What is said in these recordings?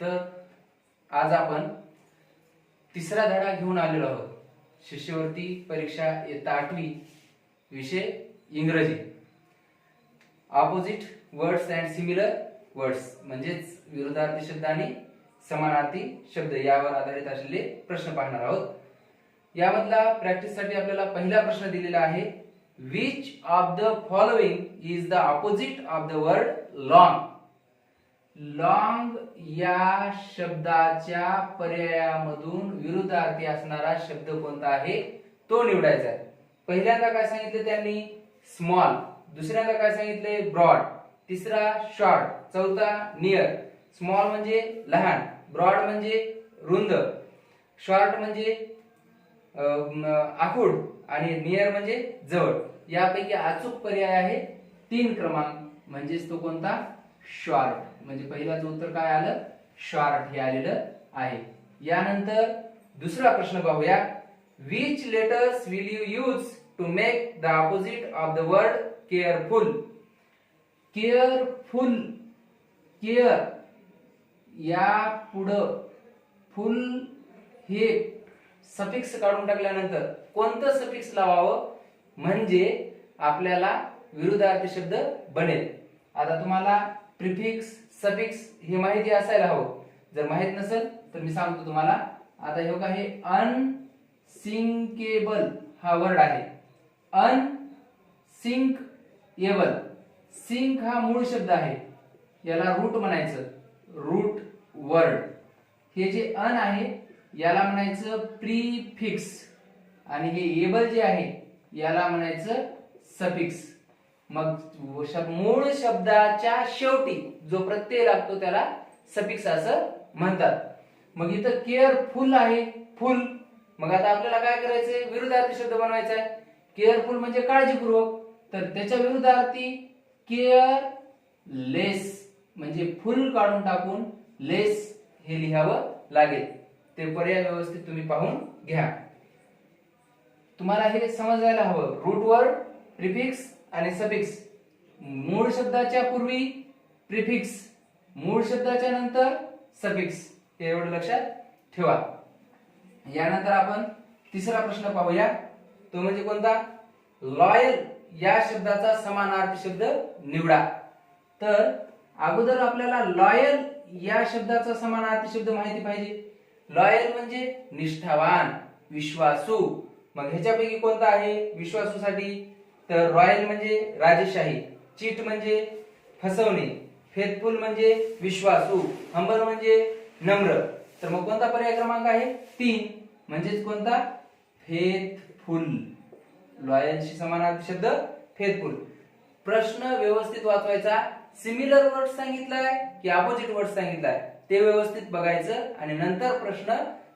तर आज आपण तिसरा धडा घेऊन आलेलो आहोत. शिष्यवृत्ती परीक्षा इयत्ता 8वी, विषय इंग्रजी. Opposite words and similar words म्हणजेच विरुद्धार्थी शब्द आणि समानार्थी शब्द यावर आधारित असलेले प्रश्न पाहणार आहोत. यामधला प्रॅक्टिस साठी आपल्याला पहिला प्रश्न दिलेला आहे. Which of the following is the opposite of the word long? Long या शब्दाच्या पर्यायामधून विरुद्धार्थी असणारा शब्द कोणता आहे तो निवडायचा आहे. पहिल्यांदा काय सांगितले त्यांनी? स्मॉल. दुसऱ्यांदा काय सांगितले? ब्रॉड. तिसरा शॉर्ट. चौथा नियर. स्मॉल म्हणजे लहान, ब्रॉड म्हणजे रुंद, शॉर्ट म्हणजे आखूड आणि नियर म्हणजे जवळ. यापैकी अचूक पर्याय आहे 3 क्रमांक, म्हणजेच तो कोणता? शॉर्ट. म्हणजे पहिल्याचं उत्तर काय आलं? शॉर्ट हे आलेलं आहे. यानंतर दुसरा प्रश्न पाहूया. Which letters will you use to make the opposite of the word careful? Careful, care या पुढं फुल हे सफिक्स काढून टाकल्यानंतर कोणतं सफिक्स लावावं म्हणजे आपल्याला विरुद्धार्थी शब्द बनेल. आता तुम्हाला प्रिफिक्स, सफिक्स हे माहिती असायला हवं. जर माहित नसेल तर मी सांगतो तुम्हाला. आता हे बघा, हे अनसिंकेबल हा वर्ड आहे. अनसिंकेबल. सिंक हा मूळ शब्द आहे, याला रूट म्हणायचं, रूट वर्ड. हे जे अन आहे याला म्हणायचं प्रीफिक्स आणि हे एबल जे आहे याला म्हणायचं सफिक्स. मग मूळ शब्दाच्या शेवटी जो प्रत्यय लागतो त्याला सफिक्स असं म्हणतात. मग इथं केअरफुल आहे, फुल. मग आता आपल्याला काय करायचंय? विरुद्धार्थी शब्द बनवायचा आहे. केअरफुल म्हणजे काळजीपूर्वक, तर त्याच्या विरुद्धार्थी केअरलेस म्हणजे फुल काढून टाकून लेस हे लिहावं लागेल. ते पर्याय व्यवस्थित तुम्ही पाहून घ्या. तुम्हाला हे समजायला हवं. रूट वर्ड, प्रिफिक्स आणि सफिक्स. मूळ शब्दाच्या पूर्वी प्रिफिक्स, मूळ शब्दाच्या नंतर सफिक्स, हे एवढं लक्षात ठेवा. यानंतर आपण तिसरा प्रश्न पाहूया. तो म्हणजे कोणता? लॉयल या शब्दाचा समानार्थी शब्द निवडा. तर अगोदर आपल्याला लॉयल या शब्दाचा समानार्थी शब्द माहिती पाहिजे. लॉयल म्हणजे निष्ठावान, विश्वासू. मग ह्याच्यापैकी कोणता आहे विश्वासूसाठी? तर रॉयल म्हणजे राजेशाही, चीट म्हणजे फसवणे, फेथफुल म्हणजे विश्वासू, हंबल म्हणजे नम्र. तर मग कोणता पर्याय क्रमांक आहे? 3. म्हणजेच कोणता? फेथफुल. लॉयलशी समानार्थी शब्द फेथफुल. प्रश्न व्यवस्थित वाचवायचा. सिमिलर वर्ड सांगितलाय की अपोजिट वर्ड सांगितलाय ते व्यवस्थित बघायचं आणि नंतर प्रश्न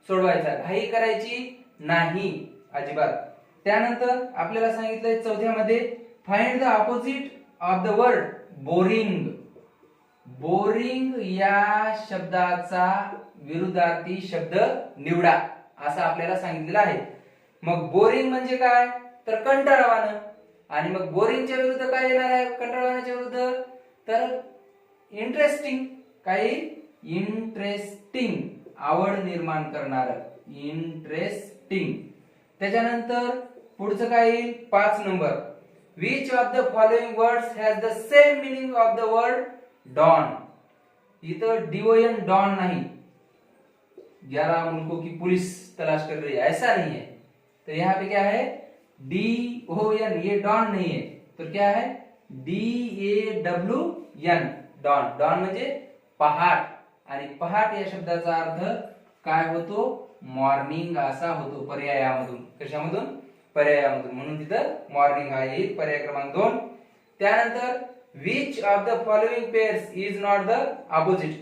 सोडवायचा. घाई करायची नाही अजिबात. त्यानंतर आपल्याला सांगितलंय चौथ्यामध्ये, find the opposite of the word boring. Boring या शब्दाचा विरुद्धार्थी शब्द निवडा असं आपल्याला सांगितलेलं आहे. मग बोरिंग म्हणजे काय? तर कंटाळवाणं. आणि मग बोरिंगच्या विरुद्ध काय येणार आहे? कंटाळवाण्याच्या विरुद्ध तर इंटरेस्टिंग. काही इंटरेस्टिंग, आवड निर्माण करणार, इंटरेस्टिंग. त्याच्यानंतर पुढचं काय येईल? 5 number. Which of the following words has the same meaning of the word don? इथं DON डॉन नाही. 11 मुल्कों की पुलिस तलाश कर रही है, ऐसा नहीं है. तो यहाँ पे क्या है? DON. ये डॉन नहीं है, तो क्या है? DAWN, don. डॉन म्हणजे पहाट. आणि पहाट या शब्दाचा अर्थ काय होतो? मॉर्निंग असा होतो पर्यायामधून. कशामधून? पर्यायामधून. म्हणून तिथं मॉर्निंग हा येईल पर्याय क्रमांक 2. त्यानंतर which of the following pairs is not the opposite?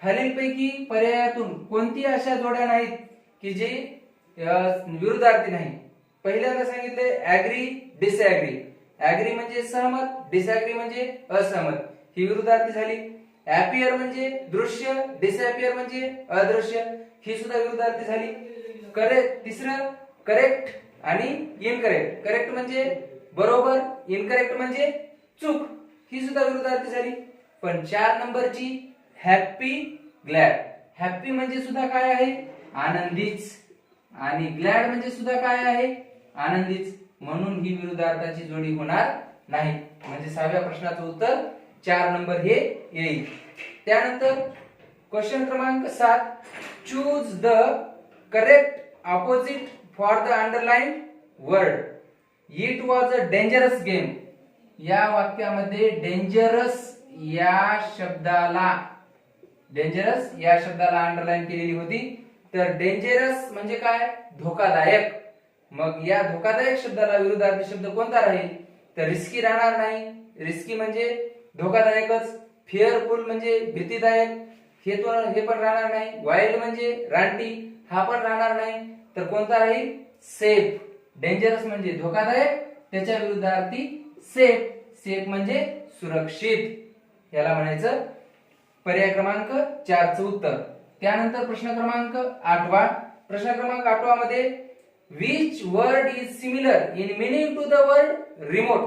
खालीलपैकी पर्यायातून कोणती अशा जोड्या नाहीत की जे विरुद्धार्थी नाही? पहिल्यांदा सांगितले ऍग्री, डिसऍग्री. ऍग्री म्हणजे सहमत, डिसऍग्री म्हणजे असहमत, ही विरुद्धार्थी झाली. अपीयर म्हणजे दृश्य, डिसअपियर म्हणजे अदृश्य, ही सुद्धा विरुद्धार्थी झाली. करेक्ट. तिसरं करेक्ट आणि इनकरेक्ट. करेक्ट म्हणजे बरोबर, इनकरेक्ट म्हणजे चूक, ही सुद्धा विरुद्धार्थी झाली. पण 4 नंबरची हॅपी, ग्लॅड, हॅपी म्हणजे सुद्धा काय आहे, आनंदीच, आणि ग्लॅड म्हणजे सुद्धा काय आहे, आनंदीच, म्हणून ही विरुद्धार्थाची जोडी होणार नाही. म्हणजे 6व्या प्रश्नाचं उत्तर 4 नंबर हे येईल. त्यानंतर क्वेश्चन क्रमांक 7, choose the correct opposite for the underline word. It was a dangerous game. या वाक्यामध्ये डेंजरस या शब्दाला अंडरलाइन केलेली होती. तर डेंजरस म्हणजे काय, धोकादायक. मग या धोकादायक शब्दाला विरुद्धार्थी शब्द कोणता राहील, तर रिस्की राहणार नाही. रिस्की म्हणजे धोकादायकच. फिअरफुल म्हणजे भीतीदायक, हे पण राहणार नाही. वाईल्ड म्हणजे रानटी, हा पण राहणार नाही. तर कोणता राहील, सेफ. डेंजरस म्हणजे धोकादायक, त्याच्या विरुद्धार्थी सेफ. सेफ म्हणजे सुरक्षित, याला म्हणायचं पर्याय क्रमांक 4 चं उत्तर. त्यानंतर प्रश्न क्रमांक 8. प्रश्न क्रमांक 8 मध्ये which word is similar in meaning to the word remote.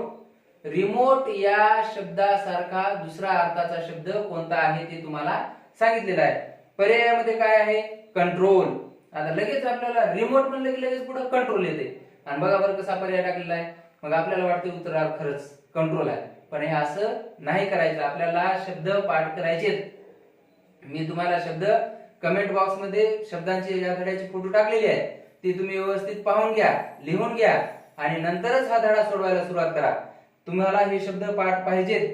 Remote या शब्दासारखा दुसरा अर्थाचा शब्द कोणता आहे ते तुम्हाला सांगितलेलं आहे. पर्यायामध्ये काय आहे, कंट्रोल. आता लगेच आपल्याला रिमोट म्हणलं की लगेच पुढे कंट्रोल येते, आणि बघा बरं कसा पर्याय टाकलेला आहे. मग आपल्याला वाटते उत्तर खरंच कंट्रोल आहे, पण हे असं नाही करायचं. आपल्याला शब्द पाठ करायचे. मी तुम्हाला शब्द कमेंट बॉक्स मध्ये शब्दांचे या धड्याचे फोटो टाकलेले आहे, ते तुम्ही व्यवस्थित पाहून घ्या, लिहून घ्या, आणि नंतरच हा धडा सोडवायला सुरुवात करा. तुम्हाला हे शब्द पाठ पाहिजेत.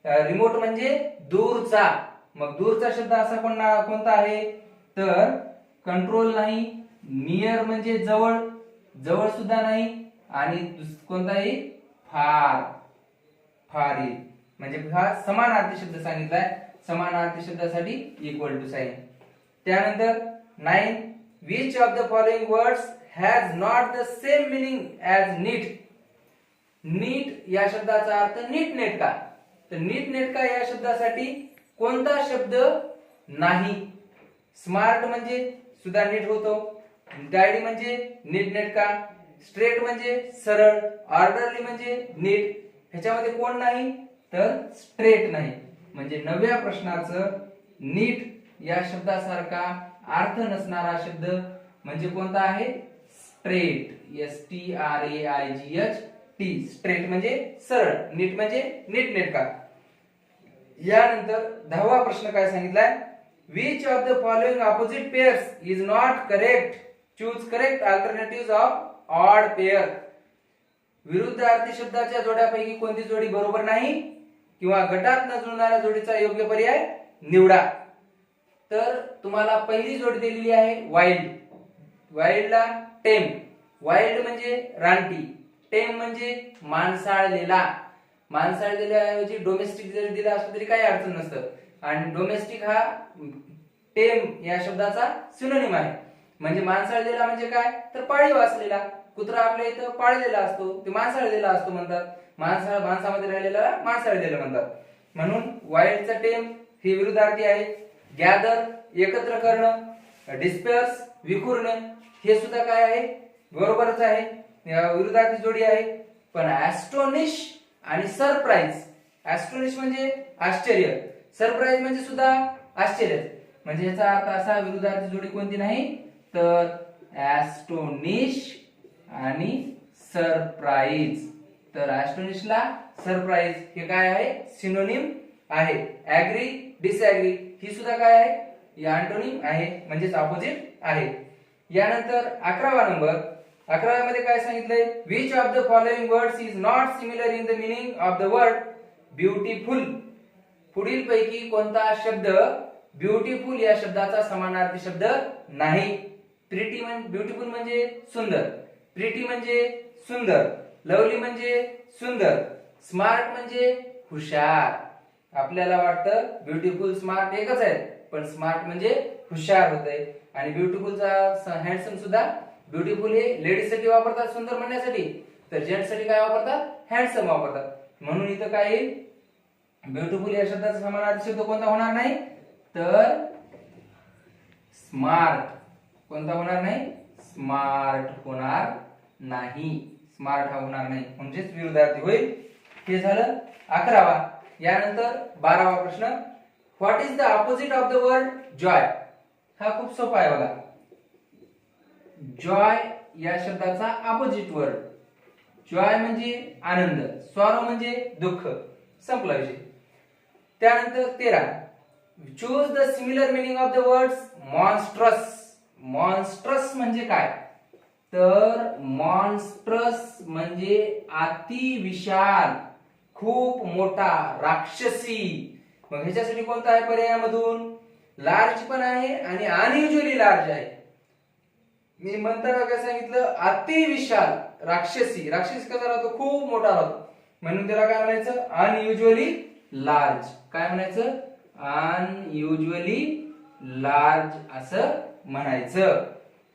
रिमोट म्हणजे दूरचा. मग दूरचा शब्द असा कोणता आहे, तर कंट्रोल नाही. नियर म्हणजे जवळ, जवळ सुद्धा नाही. आणि कोणताही फार, फार येईल. म्हणजे हा समानार्थी शब्द सांगितलाय. समानार्थी शब्दासाठी इक्वल टू साइन. त्यानंतर 9, which of the following words has not the same meaning as neat. नीट या शब्दाचा अर्थ नीटनेटका. तर नीटनेटका या शब्दासाठी कोणता शब्द नाही. स्मार्ट म्हणजे सुद्धा नीट होतो. टायडी म्हणजे नीटनेटका. स्ट्रेट म्हणजे सरळ. ऑर्डरली म्हणजे नीट. ह्याच्यामध्ये कोण नाही, तर स्ट्रेट नाही. म्हणजे 9व्या प्रश्नाचं नीट या शब्दासारखा अर्थ नसणारा शब्द म्हणजे कोणता आहे, स्ट्रेट. STRAIGHT. स्ट्रेट म्हणजे सरळ, नीट म्हणजे नीटनेटका. यानंतर 10वा प्रश्न काय सांगितलाय, which of the following opposite pairs is not correct, choose correct alternatives of odd pair. विरुद्धार्थी शब्दाच्या जोड्यापैकी कोणती जोडी बरोबर नाही किंवा गटात न जुळणाऱ्या जोडीचा योग्य पर्याय निवडा. तर तुम्हाला पहिली जोडी दिलेली आहे वाईल्ड. वाईल्डला टेम. वाईल्ड म्हणजे रानटी. टेम म्हणजे माणसाळलेला. माणसाळलेल्याऐवजी डोमेस्टिक जरी दिला असतो तरी काही अडचण नसतं. आणि डोमेस्टिक हा टेम या शब्दाचा सिनोनिम आहे. म्हणजे माणसाळलेला म्हणजे काय, तर पाळीव असलेला. कुत्रा आपल्या इथं पाळलेला असतो, ते माणसाळलेला असतो म्हणतात. माणसामध्ये राहिलेला माणसाळलेला म्हणतात. म्हणून वाईल्डचा टेम हे विरुद्धार्थी आहे. गॅदर एकत्र करणं, डिस्पर्स विखुरणे, हे सुद्धा काय आहे, बरोबरच आहे, विरुद्धार्थी जोडी आहे. पण ॲस्टोनिश आणि सरप्राईज. ॲस्टोनिश म्हणजे आश्चर्य, सरप्राईज म्हणजे सुद्धा आश्चर्य. म्हणजे याचा अर्थ असा, विरुद्धार्थी जोडी कोणती नाही, तर ॲस्टोनिश आणि सरप्राईज. तर ॲस्टोनिशला सरप्राईज हे काय आहे, सिनोनिम आहे. ऍग्री डिसऍग्री ही सुद्धा काय आहे, या अँटोनिम आहे, म्हणजेच ऑपोजिट आहे. यानंतर 11वा नंबर. 11व्या मध्ये काय सांगितलंय, which of the following words is not similar in the meaning of the word beautiful. पुढील पैकी कोणता शब्द ब्युटिफुल या शब्दाचा समानार्थी शब्द नाही. प्रिटी म्हणजे, ब्युटिफुल म्हणजे सुंदर, प्रिटी म्हणजे सुंदर, लवली म्हणजे सुंदर, स्मार्ट म्हणजे हुशार. आपल्याला वाटतं ब्युटिफुल स्मार्ट एकच आहे, पण स्मार्ट म्हणजे हुशार होतंय. आणि ब्युटिफुलचा हँडसम सुद्धा, ब्युटिफुल हे लेडीज साठी वापरतात सुंदर म्हणण्यासाठी, तर जेंट्स साठी काय वापरतात, हँडसम वापरतात. म्हणून इथं काय येईल, ब्युटिफुल या शब्दाचा समानार्थी शब्द कोणता होणार नाही, तर स्मार्ट. कोणता होणार नाही, स्मार्ट होणार नाही. स्मार्ट हा होणार नाही, म्हणजेच विरुद्धार्थी होईल. हे झालं 11वा. यानंतर 12वा प्रश्न, what is the opposite of the word Joy. हा खूप सोपा आहे बघा. जॉय या शब्दाचा अपोजिट वर्ड. जॉय म्हणजे आनंद, सॉरो म्हणजे दुःख. संपला विषय. त्यानंतर 13, choose the similar meaning of the words monstrous. Monstrous म्हणजे काय? तर मॉन्स्ट्रस म्हणजे अति विशाल, खूप मोठा, राक्षसी. मग ह्याच्यासाठी कोणता आहे पर्यायामधून? लार्ज पण आहे आणि अनयुज्युअली लार्ज आहे. मी म्हणताना काय सांगितलं? अति विशाल, राक्षसी. राक्षसी कसा राहतो? खूप मोठा राहतो. म्हणून त्याला काय म्हणायचं? अनयुज्युअली लार्ज. काय म्हणायचं? अनयुज्युअली लार्ज असं म्हणायचं.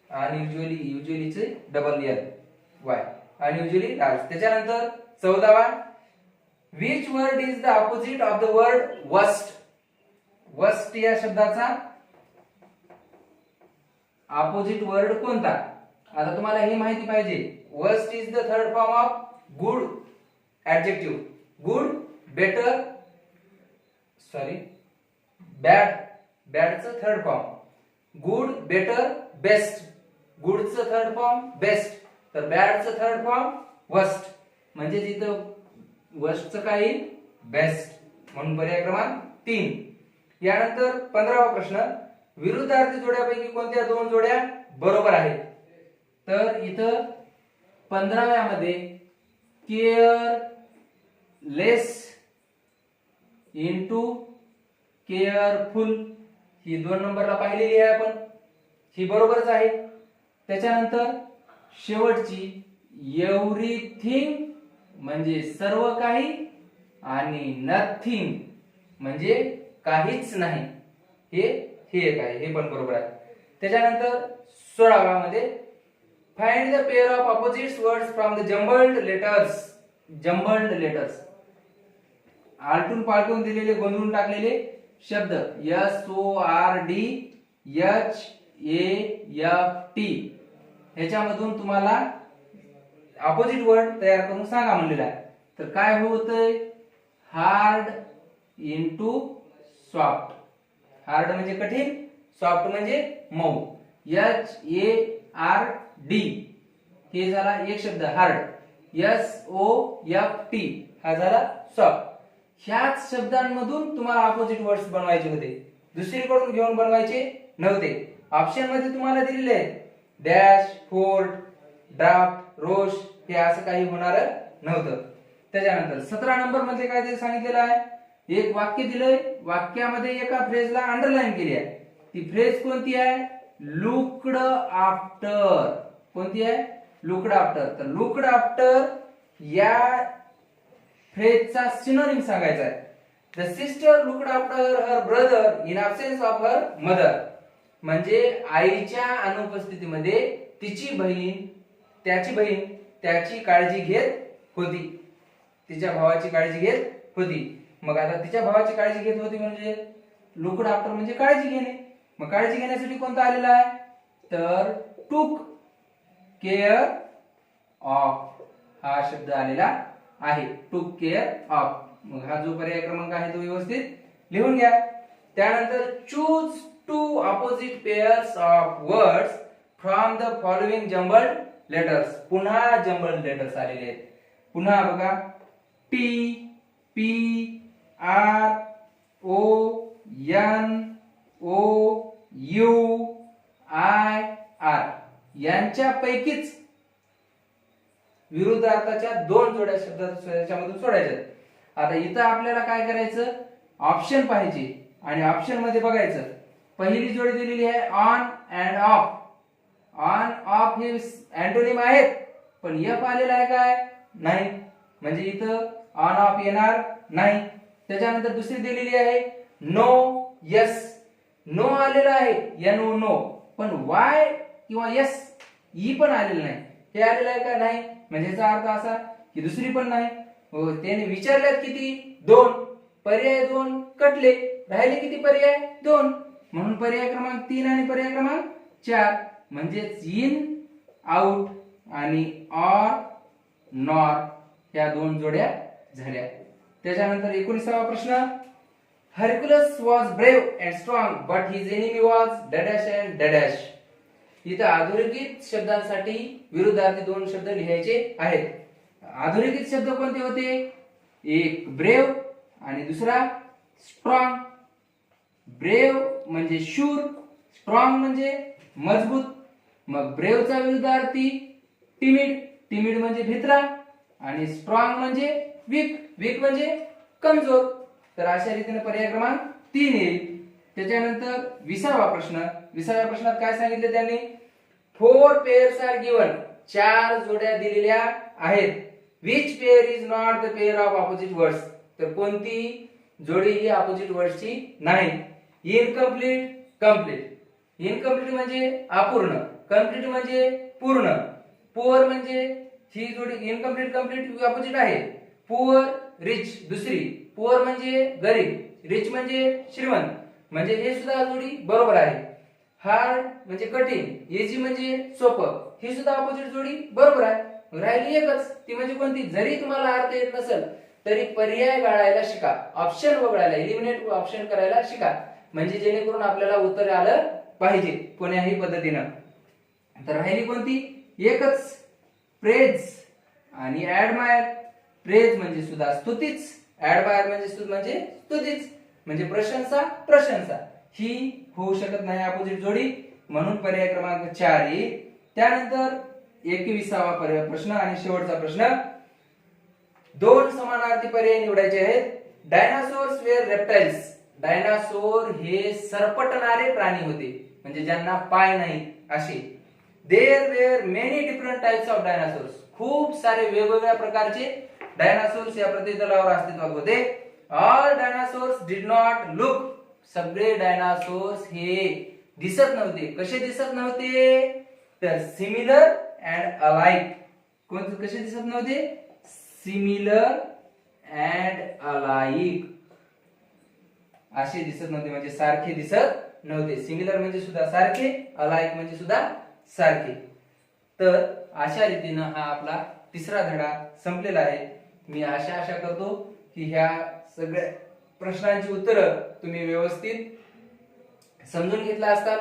अनयुज्युअली, युज्युअलीचे डबल एल वाय, अनयुज्युअली लार्ज. त्याच्यानंतर 14वा, which word is the opposite of the word worst. Worst या शब्दाचा ऑपोजिट वर्ड कोणता? आता तुम्हाला हे माहिती पाहिजे. Worst is the third form of good adjective. Good, better, sorry bad. बॅडचं third form. Good, better, best. गुडचं थर्ड फॉर्म बेस्ट, तर बॅडचं थर्ड फॉर्म वर्स्ट. म्हणजे जिथं वर्स्टचं काय येईल? बेस्ट. म्हणून पर्याय क्रमांक 3. यानंतर 15वा प्रश्न, विरुद्धार्थी जोड्यापैकी कोणत्या दोन जोड्या बरोबर आहेत? तर इथं 15व्यामध्ये केअरलेस इनटू केअरफुल ही 2 नंबरला पाहिलेली आहे आपण. ही बरोबरच आहे. त्याच्यानंतर शेवटची एव्हरीथिंग म्हणजे सर्व काही आणि नथिंग म्हणजे काहीच नाही. हे एक आहे, हे पण बरोबर आहे. त्याच्यानंतर 16वा मध्ये find the pair of opposite words from the jumbled letters. Jumbled letters, आलटून पालटून दिलेले, गोंधळून टाकलेले शब्द. SORD HAFT ह्याच्यामधून तुम्हाला ऑपोजिट वर्ड तयार करून सांगा म्हणलेला आहे. तर काय होतंय? Hard into soft. हार्ड म्हणजे कठीण, सॉफ्ट म्हणजे मऊ. HARD हे झाला एक शब्द हार्ड. SOFT हा झाला सॉफ्ट. ह्याच शब्दांमधून तुम्हाला ऑपोजिट वर्ड्स बनवायचे होते, दुसरीकडून घेऊन बनवायचे नव्हते. ऑप्शन मध्ये तुम्हाला दिलेले आहेत डॅश, फोर्ट, ड्राफ्ट, रोश. हे असं काही होणार नव्हतं. त्याच्यानंतर 17 नंबर मध्ये काय ते सांगितलेलं आहे? एक वाक्य दिलंय, वाक्यामध्ये एका फ्रेजला अंडरलाईन केली आहे. ती फ्रेज कोणती आहे? Looked after. कोणती आहे? Looked after. तर लुक्ड आफ्टर या फ्रेजचा सिनोनिम सांगायचा आहे. The sister looked after her brother in absence of her mother. म्हणजे आईच्या अनुपस्थितीमध्ये तिची बहीण, त्याची काळजी घेत होती. तिच्या भावाची काळजी घेत होती. मग आता तिच्या भावाची काळजी घेत होती म्हणजे लुक्ड आफ्टर म्हणजे काळजी घेणे. मग काळजी घेण्यासाठी कोणता आलेला आहे? तर टूक केअर ऑफ हा शब्द आलेला आहे. टूक केअर ऑफ. मग हा जो पर्याय क्रमांक आहे तो व्यवस्थित लिहून घ्या. त्यानंतर choose 2 opposite pairs of words from the following jumbled letters. पुन्हा जम्बल्ड लेटर्स आलेले आहेत. पुन्हा बघा, T, P, R, O, N, O, U, I, R यांच्यापैकीच विरुद्ध अर्थाच्या 2 जोड्या शब्दाच्यामधून सोडायच्या. आता इथं आपल्याला काय करायचं? ऑप्शन पाहिजे आणि ऑप्शन मध्ये बघायचं. पहिली जोडी दिलेली आहे on and of. On off हे अँटोनिम आहेत, पण एफ आलेला आहे काय? नाही. म्हणजे इथं ऑन ऑफ येणार नाही. त्याच्यानंतर दुसरी दिलेली आहे नो, यस. नो आलेला आहे, NO नो, पण वाय किंवा यस ई पण आलेलं नाही. हे आलेलं आहे का? नाही. म्हणजे याचा अर्थ असा की दुसरी पण नाही. त्याने विचारल्यात किती? 2. पर्याय 2 कटले, राहिले किती पर्याय? 2. म्हणून पर्याय क्रमांक 3 आणि पर्याय क्रमांक 4 म्हणजे इन, आउट आणि ऑर, नॉर या 2 जोड्या झाल्या. त्याच्यानंतर 19वा प्रश्न, Hercules was brave and strong but his enemy was dash and dash. इथं अधोरेखित शब्दांसाठी विरुद्धार्थी दोन शब्द लिहायचे आहेत. अधोरेखित शब्द कोणते होते? एक ब्रेव आणि दुसरा स्ट्रॉंग. ब्रेव म्हणजे शूर, स्ट्रॉंग म्हणजे मजबूत. मग ब्रेवचा विरुद्धार्थी टिमिड. टिमिड म्हणजे भित्रा आणि स्ट्रॉंग म्हणजे वीक. वीक म्हणजे कमजोर. तर अशा रीतीने पर्याय क्रमांक 3 येईल. त्याच्यानंतर 20वा प्रश्न. 20व्या प्रश्नात काय सांगितले त्यांनी? 4 pairs आर गिवन. 4 जोड्या दिलेल्या आहेत. Which pair is not the pair of opposite words. तर कोणती जोडी ही ऑपोजिट वर्ड्सची नाही. Incomplete, complete. इनकम्प्लीट म्हणजे अपूर्ण, कंप्लीट म्हणजे पूर्ण. पुअर म्हणजे ही जोडी इनकम्प्लीट कंप्लीट ऑपोजिट आहे. पुअर रिच दुसरी. पुअर म्हणजे गरीब, रिच म्हणजे श्रीमंत. म्हणजे हे सुद्धा जोडी बरोबर आहे. हार्ड म्हणजे कठीण, इझी म्हणजे सोपं. ही सुद्धा ऑपोजिट जोडी बरोबर आहे. राहिली एकच, ती म्हणजे कोणती? जरी तुम्हाला अर्थ येत नसेल तरी पर्याय गाळायला शिका. ऑप्शन वगळायला, एलिमिनेट ऑप्शन करायला शिका. म्हणजे जेणेकरून आपल्याला उत्तर आलं पाहिजे कोण्याही पद्धतीनं. तर राहिली कोणती? एकच, प्रेज आणि ऍडमायर. प्रेज म्हणजे सुद्धा स्तुतीच, ऍडमायर म्हणजे स्तुतीच, म्हणजे प्रशंसा, प्रशंसा. ही होऊ शकत नाही अपोजिट जोडी, म्हणून पर्याय क्रमांक 4 येईल. त्यानंतर 21वा प्रश्न आणि शेवटचा प्रश्न. 2 समानार्थी पर्याय निवडायचे आहेत. Dinosaurs wear reptiles. डायनासोर हे सरपटणारे प्राणी होते, म्हणजे ज्यांना पाय नाही असे. There were many different types of dinosaurs. खूप सारे वेगवेगळ्या प्रकारचे डायनासोर्स या पृथ्वीतलावर अस्तित्वात होते. All dinosaurs did not look. सगळे डायनासोर्स हे दिसत नव्हते. कसे दिसत नव्हते? तर सिमिलर अँड अलाइक. कोणते कसे दिसत नव्हते? सिमिलर अँड अलाइक असे दिसत नव्हते, म्हणजे सारखे दिसत नव्हते. सिमिलर म्हणजे सुद्धा सारखे, अलाइक म्हणजे सुद्धा सारखे. तर अशा रीतीने हा आपला तिसरा धडा संपलेला आहे. मी आशा करतो की ह्या सगळ्या प्रश्नांची उत्तरं तुम्ही व्यवस्थित समजून घेतला असतात.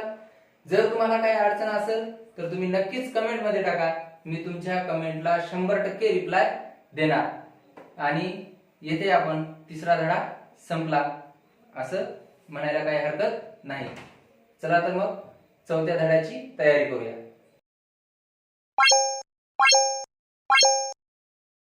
जर तुम्हाला काही अडचण असेल तर तुम्ही नक्कीच कमेंट मध्ये टाका. मी तुमच्या कमेंटला 100% रिप्लाय देणार. आणि येथे आपण तिसरा धडा संपला असं म्हणायला काही हरकत नाही. चला तर मग चौथ्या धड्याची तयारी करूया.